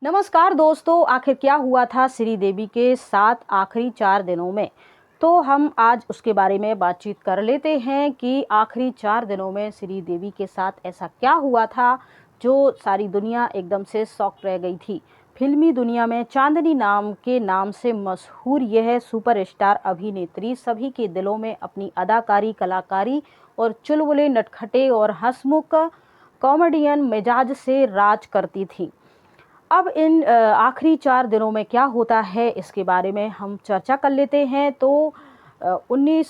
नमस्कार दोस्तों, आखिर क्या हुआ था श्रीदेवी के साथ आखिरी 4 दिनों में। तो हम आज उसके बारे में बातचीत कर लेते हैं कि आखिरी 4 दिनों में श्रीदेवी के साथ ऐसा क्या हुआ था जो सारी दुनिया एकदम से शॉक रह गई थी। फिल्मी दुनिया में चांदनी नाम के नाम से मशहूर यह सुपरस्टार अभिनेत्री सभी के दिलों में अपनी अदाकारी, कलाकारी और चुलबुले, नटखटे और हंसमुख कॉमेडियन मिजाज से राज करती थी। अब इन आखिरी 4 दिनों में क्या होता है इसके बारे में हम चर्चा कर लेते हैं। तो 19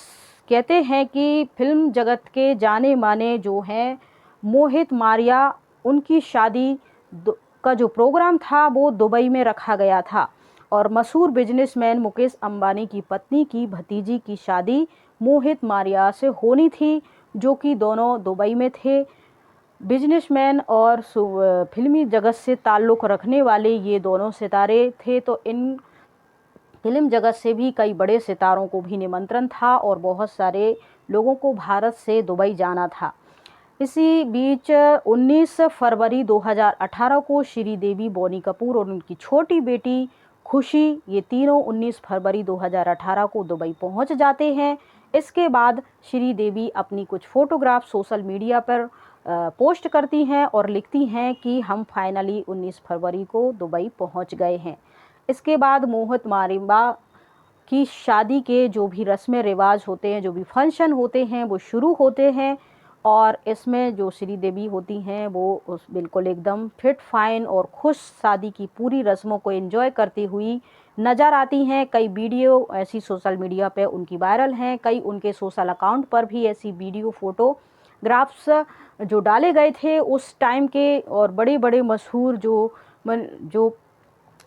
कहते हैं कि फ़िल्म जगत के जाने-माने जो हैं मोहित मारिया, उनकी शादी का जो प्रोग्राम था वो दुबई में रखा गया था और मशहूर बिजनेसमैन मुकेश अंबानी की पत्नी की भतीजी की शादी मोहित मारिया से होनी थी, जो कि दोनों दुबई में थे। बिजनेसमैन और फिल्मी जगत से ताल्लुक़ रखने वाले ये दोनों सितारे थे। तो इन फिल्म जगत से भी कई बड़े सितारों को भी निमंत्रण था और बहुत सारे लोगों को भारत से दुबई जाना था। इसी बीच 19 फरवरी 2018 को श्रीदेवी, बॉनी कपूर और उनकी छोटी बेटी खुशी, ये तीनों 19 फरवरी 2018 को दुबई पहुंच जाते हैं। इसके बाद श्रीदेवी अपनी कुछ फ़ोटोग्राफ सोशल मीडिया पर पोस्ट करती हैं और लिखती हैं कि हम फाइनली 19 फरवरी को दुबई पहुंच गए हैं। इसके बाद मोहित मारिया की शादी के जो भी रस्में रिवाज होते हैं, जो भी फंक्शन होते हैं, वो शुरू होते हैं और इसमें जो श्रीदेवी होती हैं वो उस बिल्कुल एकदम फिट फाइन और खुश शादी की पूरी रस्मों को एंजॉय करती हुई नज़र आती हैं। कई वीडियो ऐसी सोशल मीडिया पे उनकी वायरल हैं, कई उनके सोशल अकाउंट पर भी ऐसी वीडियो फोटोग्राफ्स जो डाले गए थे उस टाइम के। और बड़े बड़े मशहूर जो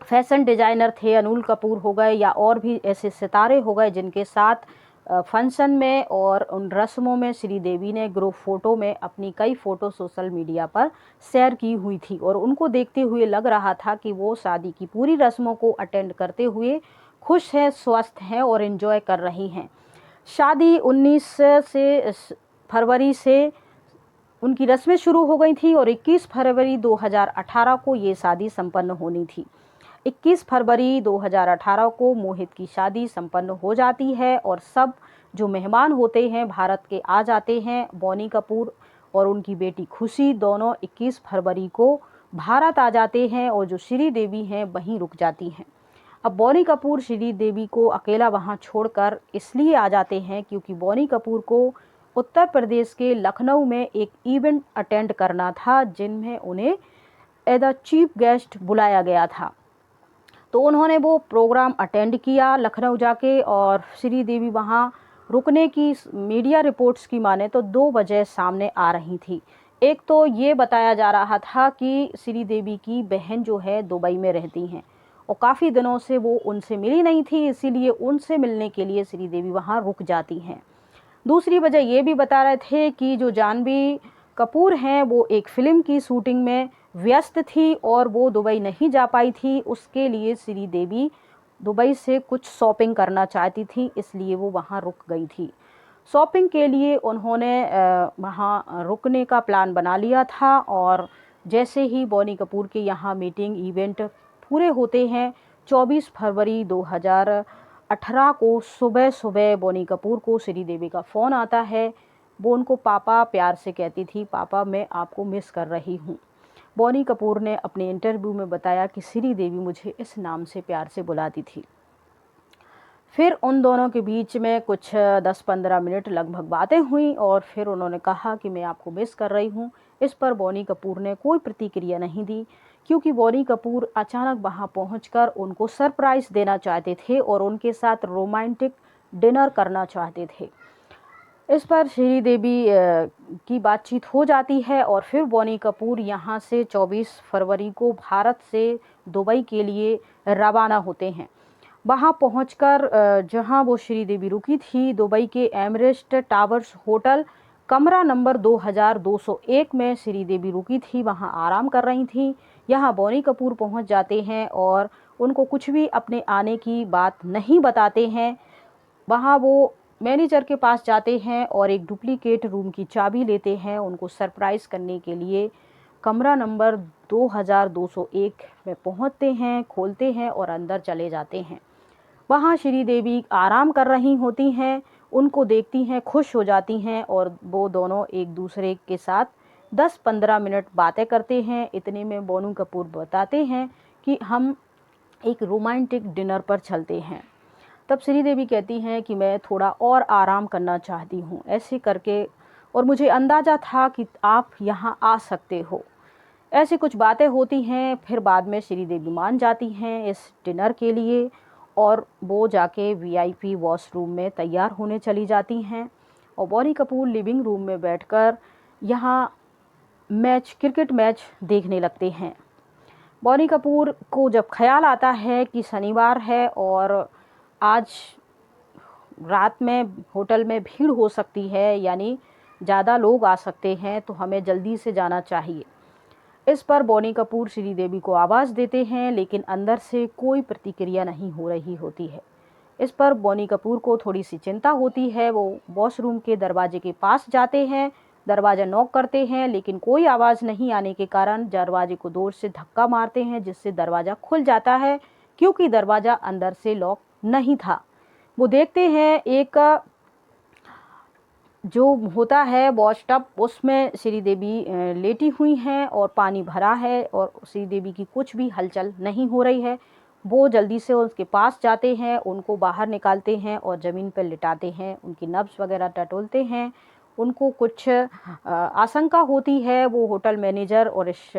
फैशन डिज़ाइनर थे, अनिल कपूर हो गए या और भी ऐसे सितारे हो गए जिनके साथ फंक्शन में और उन रस्मों में श्रीदेवी ने ग्रुप फ़ोटो में अपनी कई फ़ोटो सोशल मीडिया पर शेयर की हुई थी और उनको देखते हुए लग रहा था कि वो शादी की पूरी रस्मों को अटेंड करते हुए खुश हैं, स्वस्थ हैं और एंजॉय कर रही हैं। शादी 19 फरवरी से उनकी रस्में शुरू हो गई थी और 21 फरवरी 2018 को ये शादी संपन्न होनी थी। 21 फरवरी 2018 को मोहित की शादी संपन्न हो जाती है और सब जो मेहमान होते हैं भारत के आ जाते हैं। बॉनी कपूर और उनकी बेटी खुशी दोनों 21 फरवरी को भारत आ जाते हैं और जो श्रीदेवी हैं वहीं रुक जाती हैं। अब बॉनी कपूर श्रीदेवी को अकेला वहां छोड़कर इसलिए आ जाते हैं क्योंकि बॉनी कपूर को उत्तर प्रदेश के लखनऊ में एक इवेंट अटेंड करना था जिनमें उन्हें एज अ चीफ गेस्ट बुलाया गया था। तो उन्होंने वो प्रोग्राम अटेंड किया लखनऊ जाके और श्रीदेवी वहाँ रुकने की मीडिया रिपोर्ट्स की माने तो 2 वजह सामने आ रही थी। एक तो ये बताया जा रहा था कि श्रीदेवी की बहन जो है दुबई में रहती हैं और काफ़ी दिनों से वो उनसे मिली नहीं थी, इसीलिए उनसे मिलने के लिए श्रीदेवी वहाँ रुक जाती हैं। दूसरी वजह ये भी बता रहे थे कि जो जानवी कपूर हैं वो एक फ़िल्म की शूटिंग में व्यस्त थी और वो दुबई नहीं जा पाई थी। उसके लिए श्रीदेवी दुबई से कुछ शॉपिंग करना चाहती थी, इसलिए वो वहाँ रुक गई थी। शॉपिंग के लिए उन्होंने वहाँ रुकने का प्लान बना लिया था और जैसे ही बॉनी कपूर के यहाँ मीटिंग इवेंट पूरे होते हैं 24 फरवरी 2018 को सुबह सुबह बॉनी कपूर को श्रीदेवी का फ़ोन आता है। वो उनको पापा प्यार से कहती थी, पापा मैं आपको मिस कर रही हूँ। बॉनी कपूर ने अपने इंटरव्यू में बताया कि श्रीदेवी मुझे इस नाम से प्यार से बुलाती थी। फिर उन दोनों के बीच में कुछ 10-15 मिनट लगभग बातें हुई और फिर उन्होंने कहा कि मैं आपको मिस कर रही हूँ। इस पर बॉनी कपूर ने कोई प्रतिक्रिया नहीं दी क्योंकि बॉनी कपूर अचानक वहाँ पहुंचकर उनको सरप्राइज़ देना चाहते थे और उनके साथ रोमांटिक डिनर करना चाहते थे। इस पर श्रीदेवी की बातचीत हो जाती है और फिर बॉनी कपूर यहाँ से 24 फरवरी को भारत से दुबई के लिए रवाना होते हैं। वहाँ पहुंचकर जहाँ वो श्रीदेवी रुकी थी दुबई के एमरेस्ट टावर्स होटल कमरा नंबर 2201 में श्रीदेवी रुकी थी, वहाँ आराम कर रही थी। यहाँ बॉनी कपूर पहुँच जाते हैं और उनको कुछ भी अपने आने की बात नहीं बताते हैं। वहाँ वो मैनेजर के पास जाते हैं और एक डुप्लीकेट रूम की चाबी लेते हैं उनको सरप्राइज़ करने के लिए। कमरा नंबर 2201 में पहुंचते हैं, खोलते हैं और अंदर चले जाते हैं। वहाँ श्री देवी आराम कर रही होती हैं, उनको देखती हैं, खुश हो जाती हैं और वो दोनों एक दूसरे के साथ 10-15 मिनट बातें करते हैं। इतने में बोनी कपूर बताते हैं कि हम एक रोमांटिक डिनर पर चलते हैं। तब श्रीदेवी कहती हैं कि मैं थोड़ा और आराम करना चाहती हूँ, ऐसे करके, और मुझे अंदाज़ा था कि आप यहाँ आ सकते हो। ऐसी कुछ बातें होती हैं। फिर बाद में श्रीदेवी मान जाती हैं इस डिनर के लिए और वो जाके वीआईपी वॉशरूम में तैयार होने चली जाती हैं और बोनी कपूर लिविंग रूम में बैठकर यहाँ क्रिकेट मैच देखने लगते हैं। बोनी कपूर को जब ख्याल आता है कि शनिवार है और आज रात में होटल में भीड़ हो सकती है, यानी ज़्यादा लोग आ सकते हैं, तो हमें जल्दी से जाना चाहिए। इस पर बोनी कपूर श्रीदेवी को आवाज़ देते हैं, लेकिन अंदर से कोई प्रतिक्रिया नहीं हो रही होती है। इस पर बोनी कपूर को थोड़ी सी चिंता होती है। वो वॉशरूम के दरवाजे के पास जाते हैं, दरवाज़ा नॉक करते हैं, लेकिन कोई आवाज़ नहीं आने के कारण दरवाजे को जोर से धक्का मारते हैं, जिससे दरवाज़ा खुल जाता है, क्योंकि दरवाज़ा अंदर से लॉक नहीं था। वो देखते हैं एक जो होता है वॉश टब, उसमें श्रीदेवी लेटी हुई हैं और पानी भरा है और श्रीदेवी की कुछ भी हलचल नहीं हो रही है। वो जल्दी से उसके पास जाते हैं, उनको बाहर निकालते हैं और ज़मीन पर लिटाते हैं, उनकी नब्ज़ वगैरह टटोलते हैं। उनको कुछ आशंका होती है। वो होटल मैनेजर और इस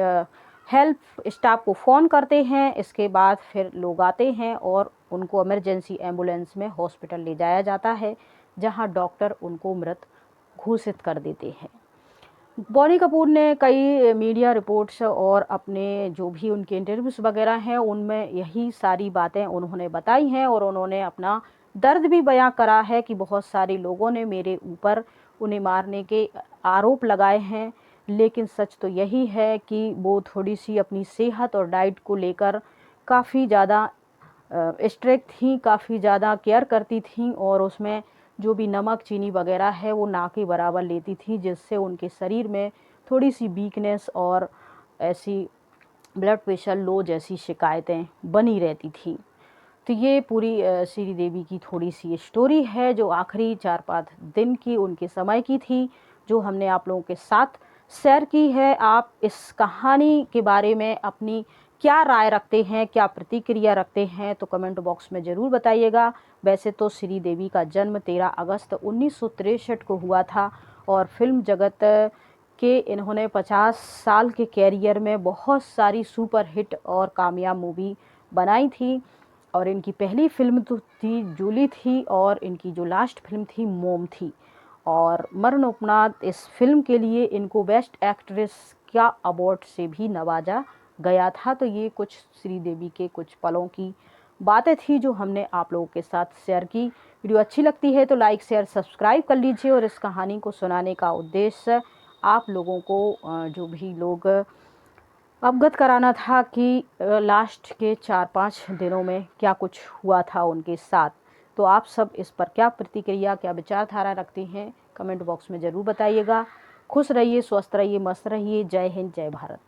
हेल्प स्टाफ को फ़ोन करते हैं। इसके बाद फिर लोग आते हैं और उनको इमरजेंसी एम्बुलेंस में हॉस्पिटल ले जाया जाता है, जहां डॉक्टर उनको मृत घोषित कर देते हैं। बोनी कपूर ने कई मीडिया रिपोर्ट्स और अपने जो भी उनके इंटरव्यूज़ वगैरह हैं, उनमें यही सारी बातें उन्होंने बताई हैं और उन्होंने अपना दर्द भी बयां करा है कि बहुत सारे लोगों ने मेरे ऊपर उन्हें मारने के आरोप लगाए हैं, लेकिन सच तो यही है कि वो थोड़ी सी अपनी सेहत और डाइट को लेकर काफ़ी ज़्यादा स्ट्रिक्ट थी, काफ़ी ज़्यादा केयर करती थी और उसमें जो भी नमक चीनी वगैरह है वो ना के बराबर लेती थी, जिससे उनके शरीर में थोड़ी सी वीकनेस और ऐसी ब्लड प्रेशर लो जैसी शिकायतें बनी रहती थी। तो ये पूरी श्रीदेवी की थोड़ी सी स्टोरी है, जो आखिरी 4-5 दिन की उनके समय की थी, जो हमने आप लोगों के साथ शेयर की है। आप इस कहानी के बारे में अपनी क्या राय रखते हैं, क्या प्रतिक्रिया रखते हैं, तो कमेंट बॉक्स में ज़रूर बताइएगा। वैसे तो श्रीदेवी का जन्म 13 अगस्त 1963 को हुआ था और फिल्म जगत के इन्होंने 50 साल के कैरियर में बहुत सारी सुपर हिट और कामयाब मूवी बनाई थी। और इनकी पहली फिल्म तो थी जूली थी और इनकी जो लास्ट फिल्म थी मोम थी। और मरणोपरांत इस फिल्म के लिए इनको बेस्ट एक्ट्रेस का अवार्ड से भी नवाजा गया था। तो ये कुछ श्रीदेवी के कुछ पलों की बातें थी जो हमने आप लोगों के साथ शेयर की। वीडियो अच्छी लगती है तो लाइक शेयर सब्सक्राइब कर लीजिए। और इस कहानी को सुनाने का उद्देश्य आप लोगों को जो भी लोग अवगत कराना था कि लास्ट के 4-5 दिनों में क्या कुछ हुआ था उनके साथ। तो आप सब इस पर क्या प्रतिक्रिया, क्या विचारधारा रखते हैं, कमेंट बॉक्स में ज़रूर बताइएगा। खुश रहिए, स्वस्थ रहिए, मस्त रहिए। जय हिंद, जय भारत।